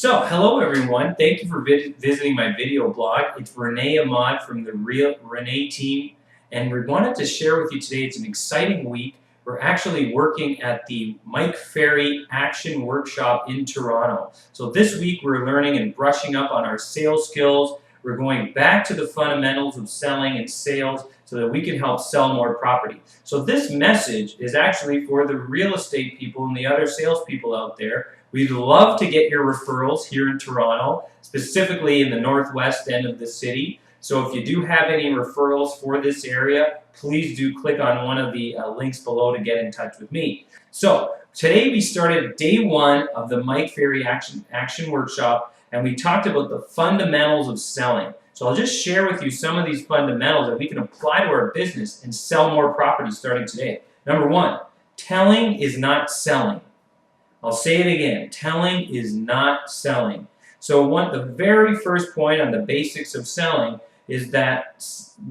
Hello everyone. Thank you for visiting my video blog. It's Rene Ahmad from the Rene Team, and we wanted to share with you today. It's an exciting week. We're actually working at the Mike Ferry Action Workshop in Toronto. So this week we're learning and brushing up on our sales skills. We're going back to the fundamentals of selling and sales so that we can help sell more property. So this message is actually for the real estate people and the other salespeople out there. We'd love to get your referrals here in Toronto, specifically in the northwest end of the city. So if you do have any referrals for this area, please do click on one of the links below to get in touch with me. So today we started day one of the Mike Ferry Action Workshop, and we talked about the fundamentals of selling. So I'll just share with you some of these fundamentals that we can apply to our business and sell more property starting today. Number one, telling is not selling. I'll say it again, telling is not selling. So the very first point on the basics of selling is that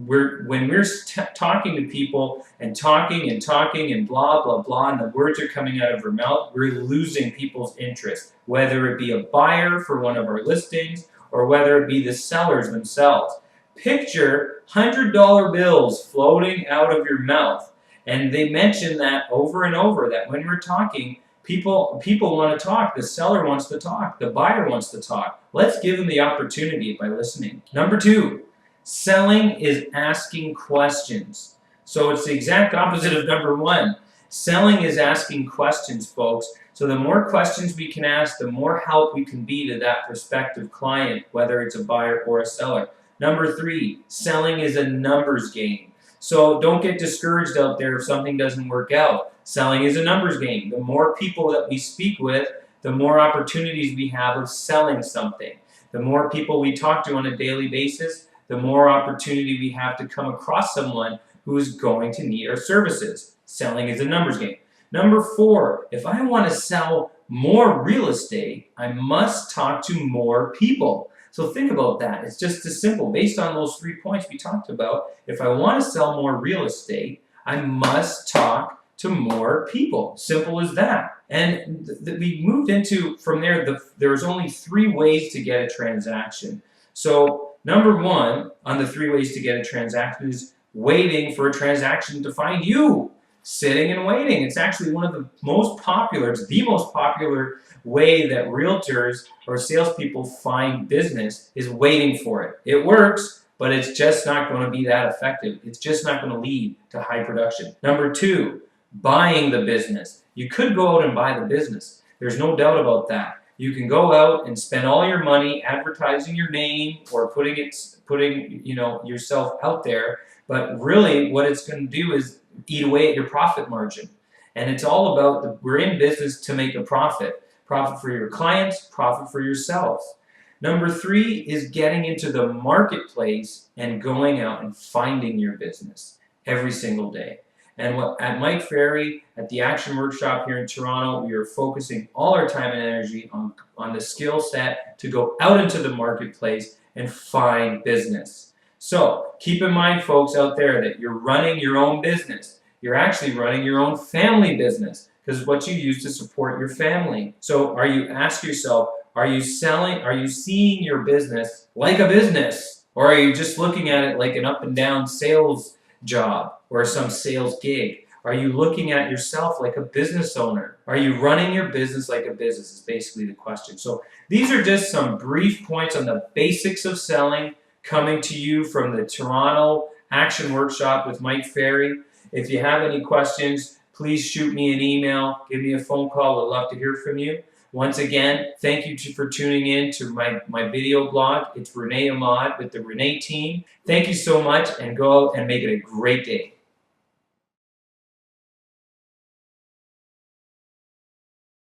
when we're talking to people and talking and blah, blah, blah, and the words are coming out of our mouth, we're losing people's interest, whether it be a buyer for one of our listings or whether it be the sellers themselves. Picture $100 bills floating out of your mouth. And they mention that over and over, that when we're talking, People want to talk. The seller wants to talk. The buyer wants to talk. Let's give them the opportunity by listening. Number two, selling is asking questions. So it's the exact opposite of number one. Selling is asking questions, folks. So the more questions we can ask, the more help we can be to that prospective client, whether it's a buyer or a seller. Number three, selling is a numbers game. So don't get discouraged out there if something doesn't work out. Selling is a numbers game. The more people that we speak with, the more opportunities we have of selling something. The more people we talk to on a daily basis, the more opportunity we have to come across someone who is going to need our services. Selling is a numbers game. Number four, if I want to sell more real estate, I must talk to more people. So think about that. It's just as simple. Based on those 3 points we talked about, if I want to sell more real estate, I must talk to more people. Simple as that. And we moved into, from there, there's only 3 ways to get a transaction. So number one on the 3 ways to get a transaction is waiting for a transaction to find you. Sitting and waiting. It's actually one of the most popular, it's the most popular way that realtors or salespeople find business is waiting for it. It works, but it's just not going to be that effective. It's just not going to lead to high production. Number two, buying the business. You could go out and buy the business. There's no doubt about that. You can go out and spend all your money advertising your name or putting yourself out there, but really what it's going to do is eat away at your profit margin. And it's all about, we're in business to make a profit. Profit for your clients, profit for yourselves. Number three is getting into the marketplace and going out and finding your business every single day. And at Mike Ferry, at the Action Workshop here in Toronto, we are focusing all our time and energy on the skill set to go out into the marketplace and find business. So keep in mind, folks out there, that you're running your own business. You're actually running your own family business, because it's what you use to support your family. So ask yourself, are you seeing your business like a business? Or are you just looking at it like an up and down sales job or some sales gig? Are you looking at yourself like a business owner? Are you running your business like a business is basically the question. So these are just some brief points on the basics of selling, coming to you from the Toronto Action Workshop with Mike Ferry. If you have any questions, please shoot me an email, give me a phone call. I'd love to hear from you. Once again, thank you for tuning in to my video blog. It's Rene Ahmad with the Rene Team. Thank you so much, and go out and make it a great day.